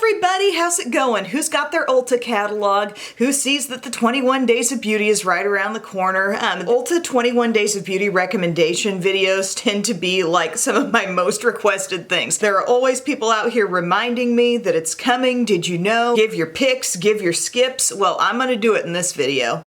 everybody, how's it going? Who's got their Ulta catalog? Who sees that the 21 Days of Beauty is right around the corner? Ulta 21 Days of Beauty recommendation videos tend to be like some of my most requested things. There are always people out here reminding me that it's coming. Did you know? Give your picks, give your skips. Well, I'm gonna do it in this video.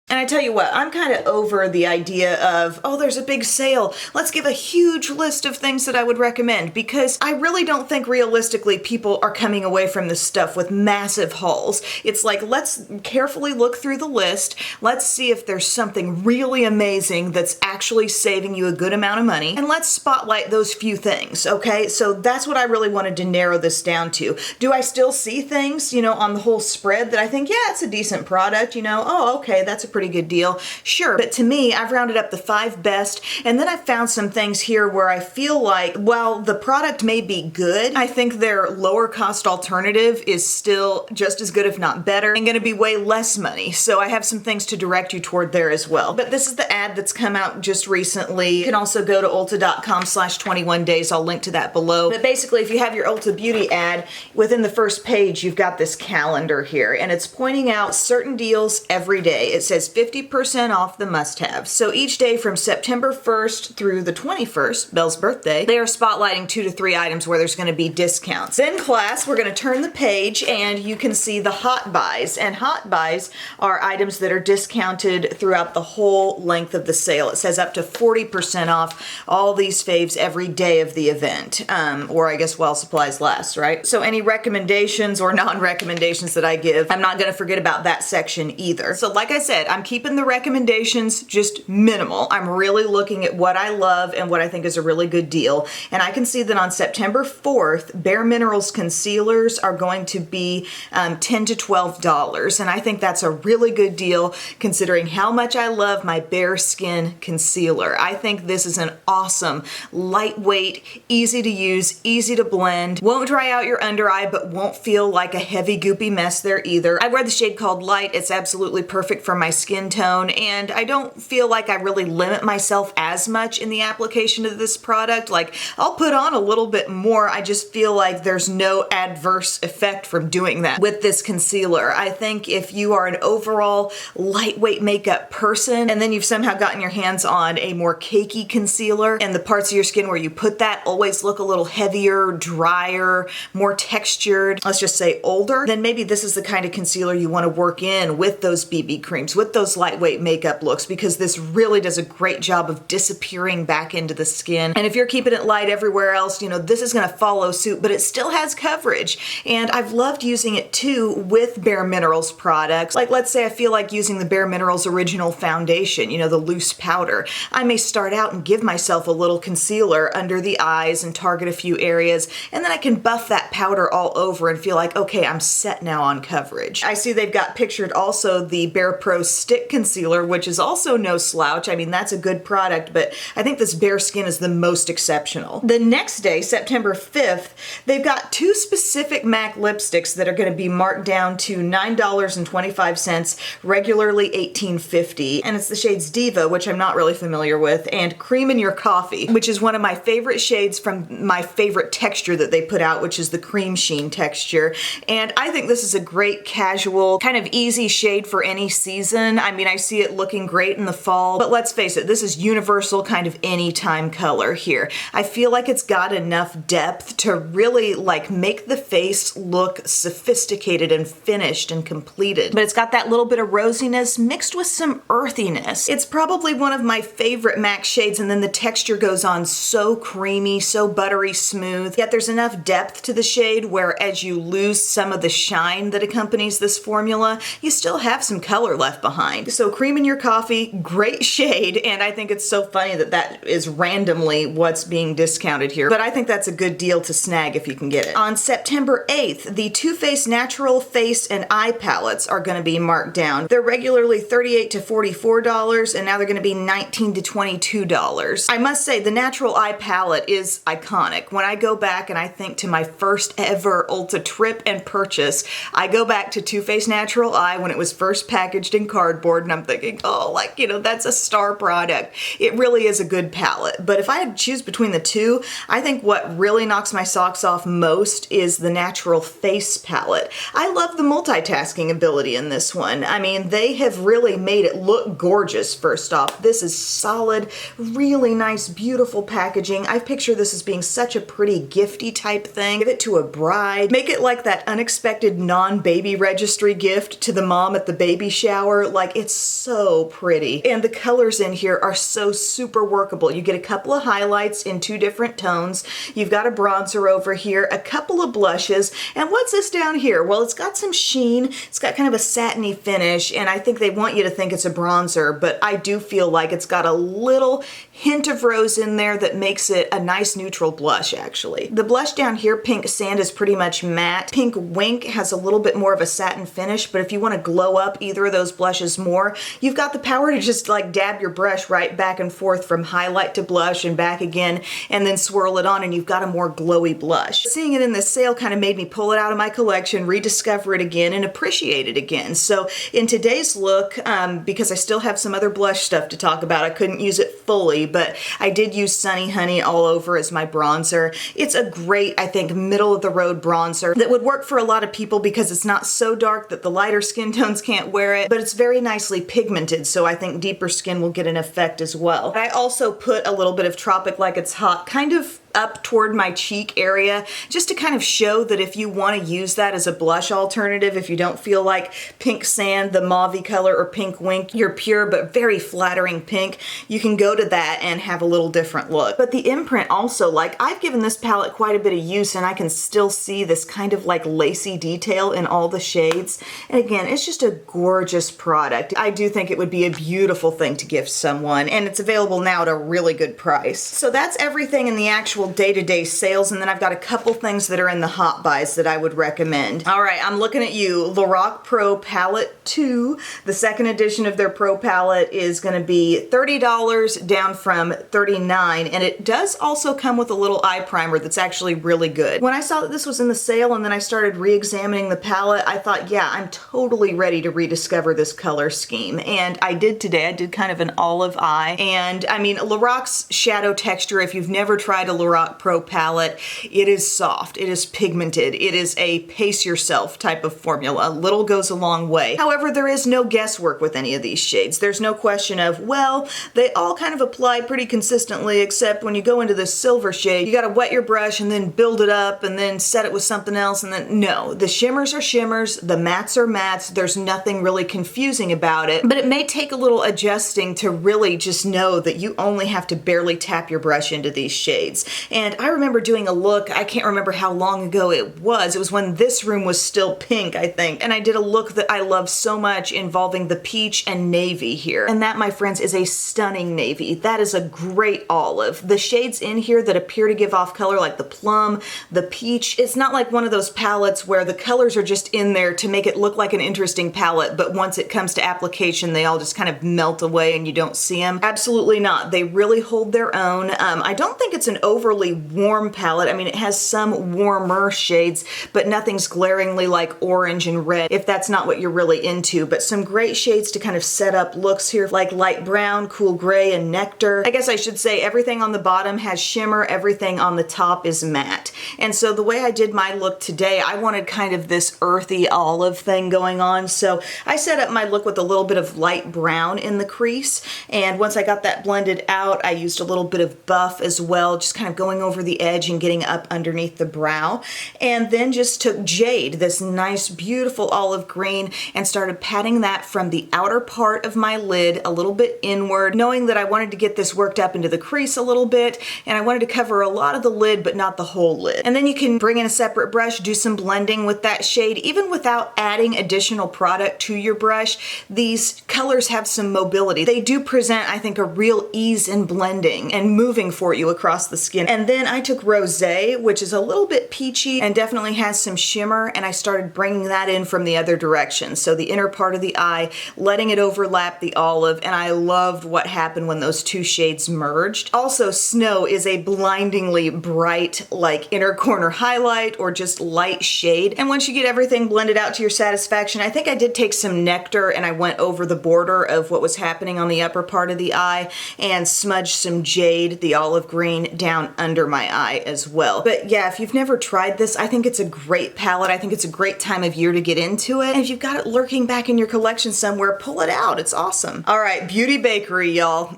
And I tell you what, I'm kind of over the idea of, oh, there's a big sale. Let's give a huge list of things that I would recommend, because I really don't think realistically people are coming away from this stuff with massive hauls. It's like, let's carefully look through the list. Let's see if there's something really amazing that's actually saving you a good amount of money. And let's spotlight those few things, okay? So that's what I really wanted to narrow this down to. Do I still see things, on the whole spread that I think, yeah, it's a decent product, oh, okay, that's a pretty good deal. Sure, but to me, I've rounded up the 5 best, and then I found some things here where I feel like, while the product may be good, I think their lower cost alternative is still just as good, if not better, and gonna be way less money. So I have some things to direct you toward there as well. But this is the ad that's come out just recently. You can also go to ulta.com/21days. I'll link to that below. But basically, if you have your Ulta Beauty ad, within the first page, you've got this calendar here, and it's pointing out certain deals every day. It says 50% off the must-have. So each day from September 1st through the 21st, Belle's birthday, they are spotlighting 2 to 3 items where there's going to be discounts. Then class, we're going to turn the page and you can see the hot buys. And hot buys are items that are discounted throughout the whole length of the sale. It says up to 40% off all these faves every day of the event. Or I guess while supplies last, right? So any recommendations or non-recommendations that I give, I'm not going to forget about that section either. So like I said, I'm keeping the recommendations just minimal. I'm really looking at what I love and what I think is a really good deal. And I can see that on September 4th, Bare Minerals concealers are going to be $10 to $12. And I think that's a really good deal considering how much I love my bare skin concealer. I think this is an awesome, lightweight, easy to use, easy to blend, won't dry out your under eye, but won't feel like a heavy goopy mess there either. I wear the shade called Light. It's absolutely perfect for my skin tone, and I don't feel like I really limit myself as much in the application of this product. Like, I'll put on a little bit more. I just feel like there's no adverse effect from doing that with this concealer. I think if you are an overall lightweight makeup person, and then you've somehow gotten your hands on a more cakey concealer, and the parts of your skin where you put that always look a little heavier, drier, more textured, let's just say older, then maybe this is the kind of concealer you want to work in with those BB creams, with those lightweight makeup looks, because this really does a great job of disappearing back into the skin. And if you're keeping it light everywhere else, this is going to follow suit, but it still has coverage. And I've loved using it too with Bare Minerals products. Like, let's say I feel like using the Bare Minerals Original Foundation, the loose powder. I may start out and give myself a little concealer under the eyes and target a few areas, and then I can buff that powder all over and feel like, okay, I'm set now on coverage. I see they've got pictured also the Bare Pro Stick Concealer, which is also no slouch. I mean, that's a good product, but I think this Bare Skin is the most exceptional. The next day, September 5th, they've got 2 specific MAC lipsticks that are going to be marked down to $9.25, regularly $18.50. And it's the shades Diva, which I'm not really familiar with, and Cream in Your Coffee, which is one of my favorite shades from my favorite texture that they put out, which is the cream sheen texture. And I think this is a great casual, kind of easy shade for any season. I mean, I see it looking great in the fall, but let's face it, this is universal kind of anytime color here. I feel like it's got enough depth to really make the face look sophisticated and finished and completed. But it's got that little bit of rosiness mixed with some earthiness. It's probably one of my favorite MAC shades, and then the texture goes on so creamy, so buttery smooth, yet there's enough depth to the shade where as you lose some of the shine that accompanies this formula, you still have some color left behind. So Cream in Your Coffee, great shade, and I think it's so funny that that is randomly what's being discounted here, but I think that's a good deal to snag if you can get it. On September 8th, the Too Faced Natural Face and Eye Palettes are going to be marked down. They're regularly $38 to $44, and now they're going to be $19 to $22. I must say, the Natural Eye Palette is iconic. When I go back and I think to my first ever Ulta trip and purchase, I go back to Too Faced Natural Eye when it was first packaged in cardboard cardboard, and I'm thinking, oh, like, you know, that's a star product. It really is a good palette. But if I had to choose between the two, I think what really knocks my socks off most is the Natural Face palette. I love the multitasking ability in this one. I mean, they have really made it look gorgeous, first off. This is solid, really nice, beautiful packaging. I picture this as being such a pretty gifty type thing. Give it to a bride. Make it like that unexpected non-baby registry gift to the mom at the baby shower. Like, it's so pretty. And the colors in here are so super workable. You get a couple of highlights in 2 different tones. You've got a bronzer over here, a couple of blushes, and what's this down here? Well, it's got some sheen. It's got kind of a satiny finish, and I think they want you to think it's a bronzer, but I do feel like it's got a little hint of rose in there that makes it a nice neutral blush, actually. The blush down here, Pink Sand, is pretty much matte. Pink Wink has a little bit more of a satin finish, but if you want to glow up either of those blushes more, you've got the power to just like dab your brush right back and forth from highlight to blush and back again, and then swirl it on, and you've got a more glowy blush. Seeing it in this sale kind of made me pull it out of my collection, rediscover it again, and appreciate it again. So in today's look, because I still have some other blush stuff to talk about, I couldn't use it fully, but I did use Sunny Honey all over as my bronzer. It's a great, I think, middle of the road bronzer that would work for a lot of people because it's not so dark that the lighter skin tones can't wear it, but it's very nicely pigmented, so I think deeper skin will get an effect as well. I also put a little bit of Tropic Like It's Hot kind of up toward my cheek area, just to kind of show that if you want to use that as a blush alternative, if you don't feel like Pink Sand, the mauve color, or Pink Wink, your pure but very flattering pink, you can go to that and have a little different look. But the imprint also, like, I've given this palette quite a bit of use, and I can still see this kind of like lacy detail in all the shades. And again, it's just a gorgeous product. I do think it would be a beautiful thing to gift someone, and it's available now at a really good price. So that's everything in the actual day-to-day sales, and then I've got a couple things that are in the hot buys that I would recommend. All right, I'm looking at you. Lorac Pro Palette 2. The second edition of their Pro Palette is going to be $30 down from $39, and it does also come with a little eye primer that's actually really good. When I saw that this was in the sale and then I started re-examining the palette, I thought, yeah, I'm totally ready to rediscover this color scheme, and I did today. I did kind of an olive eye, and I mean, Lorac's shadow texture, if you've never tried a Lorac Pro palette, it is soft, it is pigmented, it is a pace yourself type of formula. Little goes a long way. However, there is no guesswork with any of these shades. There's no question of, well, they all kind of apply pretty consistently, except when you go into this silver shade, you gotta wet your brush and then build it up and then set it with something else, and then no. The shimmers are shimmers, the mattes are mattes, there's nothing really confusing about it, but it may take a little adjusting to really just know that you only have to barely tap your brush into these shades. And I remember doing a look, I can't remember how long ago it was when this room was still pink, I think, and I did a look that I love so much involving the peach and navy here. And that, my friends, is a stunning navy. That is a great olive. The shades in here that appear to give off color, like the plum, the peach, it's not like one of those palettes where the colors are just in there to make it look like an interesting palette, but once it comes to application, they all just kind of melt away and you don't see them. Absolutely not. They really hold their own. I don't think it's an overly warm palette. I mean, it has some warmer shades, but nothing's glaringly like orange and red if that's not what you're really into. But some great shades to kind of set up looks here, like light brown, cool gray, and nectar. I guess I should say everything on the bottom has shimmer, everything on the top is matte. And so the way I did my look today, I wanted kind of this earthy olive thing going on. So I set up my look with a little bit of light brown in the crease. And once I got that blended out, I used a little bit of buff as well, just kind of going over the edge and getting up underneath the brow. And then just took Jade, this nice, beautiful olive green, and started patting that from the outer part of my lid a little bit inward, knowing that I wanted to get this worked up into the crease a little bit, and I wanted to cover a lot of the lid, but not the whole lid. And then you can bring in a separate brush, do some blending with that shade, even without adding additional product to your brush. These colors have some mobility. They do present, I think, a real ease in blending and moving for you across the skin And then I took Rosé, which is a little bit peachy and definitely has some shimmer, and I started bringing that in from the other direction. So the inner part of the eye, letting it overlap the olive, and I loved what happened when those two shades merged. Also, Snow is a blindingly bright, like inner corner highlight or just light shade. And once you get everything blended out to your satisfaction, I think I did take some nectar and I went over the border of what was happening on the upper part of the eye and smudged some jade, the olive green, down under my eye as well. But yeah, if you've never tried this, I think it's a great palette. I think it's a great time of year to get into it. And if you've got it lurking back in your collection somewhere, pull it out. It's awesome. All right, Beauty Bakery, y'all.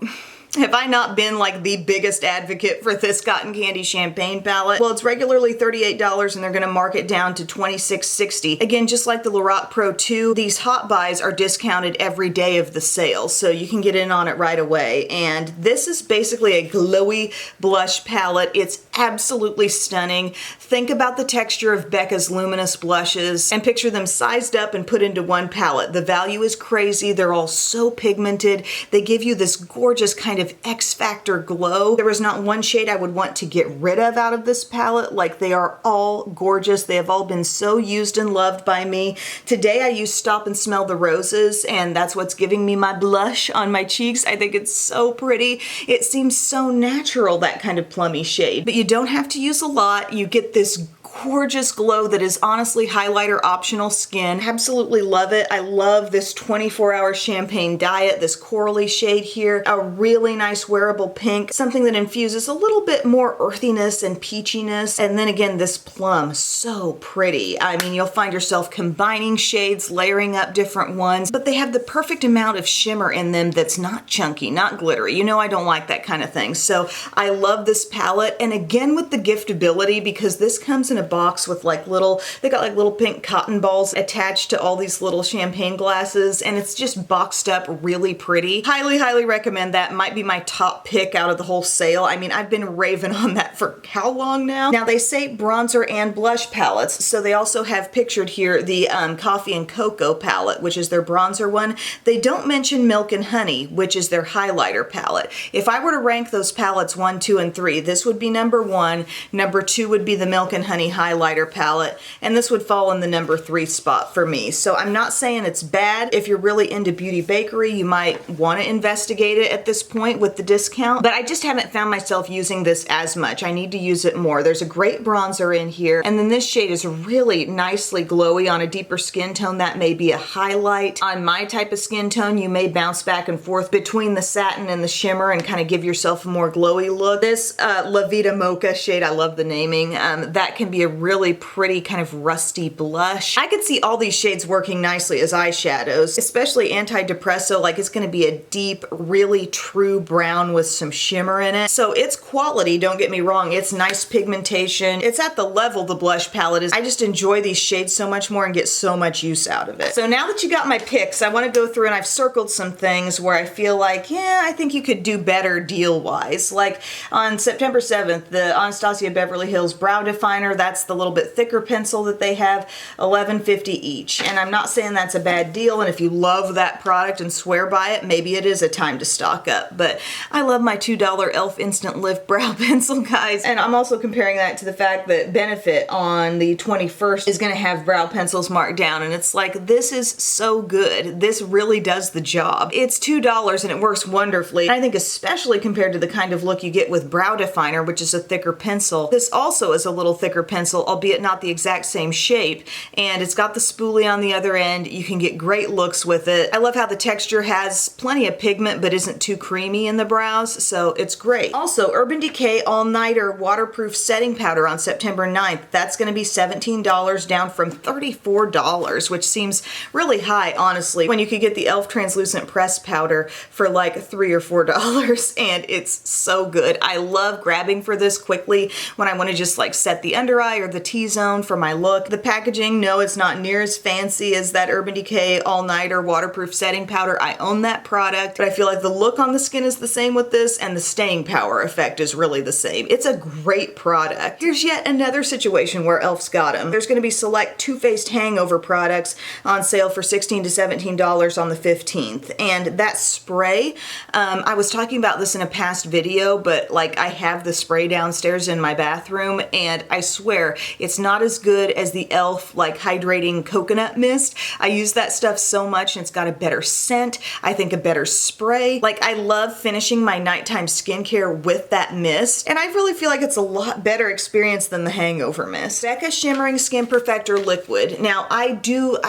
Have I not been like the biggest advocate for this cotton candy champagne palette? Well, it's regularly $38 and they're gonna mark it down to $26.60. Again, just like the Lorac Pro 2, these hot buys are discounted every day of the sale, so you can get in on it right away. And this is basically a glowy blush palette. It's absolutely stunning. Think about the texture of Becca's Luminous blushes and picture them sized up and put into one palette. The value is crazy. They're all so pigmented. They give you this gorgeous kind of X Factor glow. There was not one shade I would want to get rid of out of this palette. Like, they are all gorgeous. They have all been so used and loved by me. Today I used Stop and Smell the Roses, and that's what's giving me my blush on my cheeks. I think it's so pretty. It seems so natural, that kind of plummy shade. But you don't have to use a lot. You get this gorgeous glow that is honestly highlighter optional skin. Absolutely love it. I love this 24-hour champagne diet, this corally shade here, a really nice wearable pink, something that infuses a little bit more earthiness and peachiness, and then again this plum, so pretty. I mean, you'll find yourself combining shades, layering up different ones, but they have the perfect amount of shimmer in them that's not chunky, not glittery. You know I don't like that kind of thing, so I love this palette. And again with the giftability, because this comes in a box with like little, they got like little pink cotton balls attached to all these little champagne glasses, and it's just boxed up really pretty. Highly, highly recommend that. Might be my top pick out of the whole sale. I mean, I've been raving on that for how long now? Now they say bronzer and blush palettes, so they also have pictured here the Coffee and Cocoa palette, which is their bronzer one. They don't mention Milk and Honey, which is their highlighter palette. If I were to rank those palettes 1, 2, and 3, this would be number 1, number 2 would be the Milk and Honey highlighter palette, and this would fall in the number 3 spot for me. So I'm not saying it's bad. If you're really into Beauty Bakery, you might want to investigate it at this point with the discount, but I just haven't found myself using this as much. I need to use it more. There's a great bronzer in here, and then this shade is really nicely glowy. On a deeper skin tone, that may be a highlight. On my type of skin tone, you may bounce back and forth between the satin and the shimmer and kind of give yourself a more glowy look. This La Vida Mocha shade, I love the naming, that can be a really pretty kind of rusty blush. I could see all these shades working nicely as eyeshadows, especially Antidepresso. Like, it's gonna be a deep, really true brown with some shimmer in it. So it's quality, don't get me wrong. It's nice pigmentation. It's at the level the blush palette is. I just enjoy these shades so much more and get so much use out of it. So now that you got my picks, I wanna go through and I've circled some things where I feel like, yeah, I think you could do better deal-wise. Like on September 7th, the Anastasia Beverly Hills Brow Definer, that's the little bit thicker pencil that they have, $11.50 each. And I'm not saying that's a bad deal, and if you love that product and swear by it, maybe it is a time to stock up. But I love my $2 e.l.f. Instant Lift Brow Pencil, guys. And I'm also comparing that to the fact that Benefit on the 21st is gonna have brow pencils marked down, and it's like, this is so good. This really does the job. It's $2 and it works wonderfully. And I think especially compared to the kind of look you get with Brow Definer, which is a thicker pencil, this also is a little thicker pencil, albeit not the exact same shape, and it's got the spoolie on the other end. You can get great looks with it. I love how the texture has plenty of pigment but isn't too creamy in the brows, so it's great. Also, Urban Decay All Nighter Waterproof Setting Powder on September 9th. That's gonna be $17, down from $34, which seems really high, honestly, when you could get the e.l.f. Translucent Press Powder for like $3 or $4, and it's so good. I love grabbing for this quickly when I wanna just like set the under eye dry or the T-zone for my look. The packaging, no, it's not near as fancy as that Urban Decay All Nighter Waterproof Setting Powder. I own that product, but I feel like the look on the skin is the same with this, and the staying power effect is really the same. It's a great product. Here's yet another situation where e.l.f.'s got them. There's going to be select Too Faced Hangover products on sale for $16 to $17 on the 15th, and that spray, I was talking about this in a past video, but like I have the spray downstairs in my bathroom, and I swear it's not as good as the e.l.f. like hydrating coconut mist. I use that stuff so much, and it's got a better scent, I think a better spray. Like, I love finishing my nighttime skincare with that mist, and I really feel like it's a lot better experience than the hangover mist. Becca Shimmering Skin Perfector Liquid. Now, I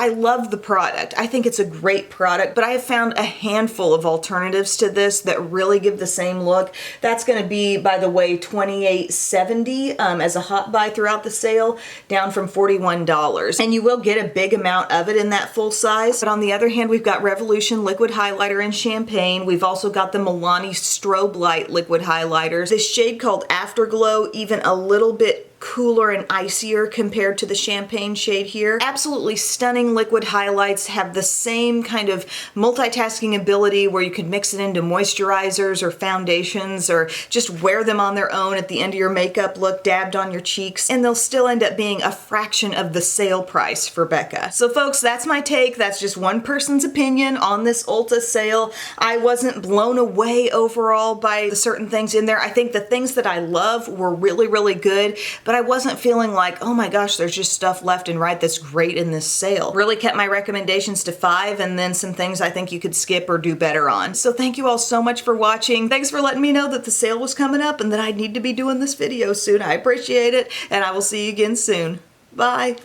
love the product. I think it's a great product, but I have found a handful of alternatives to this that really give the same look. That's going to be, by the way, $28.70 as a hot buy throughout the sale, down from $41. And you will get a big amount of it in that full size. But on the other hand, we've got Revolution Liquid Highlighter in Champagne. We've also got the Milani Strobe Light Liquid Highlighters. This shade called Afterglow, even a little bit cooler and icier compared to the champagne shade here. Absolutely stunning liquid highlights, have the same kind of multitasking ability where you could mix it into moisturizers or foundations or just wear them on their own at the end of your makeup look, dabbed on your cheeks, and they'll still end up being a fraction of the sale price for Becca. So folks, that's my take. That's just one person's opinion on this Ulta sale. I wasn't blown away overall by the certain things in there. I think the things that I love were really, really good, but I wasn't feeling like, oh my gosh, there's just stuff left and right that's great in this sale. Really kept my recommendations to 5, and then some things I think you could skip or do better on. So thank you all so much for watching. Thanks for letting me know that the sale was coming up and that I need to be doing this video soon. I appreciate it, and I will see you again soon. Bye.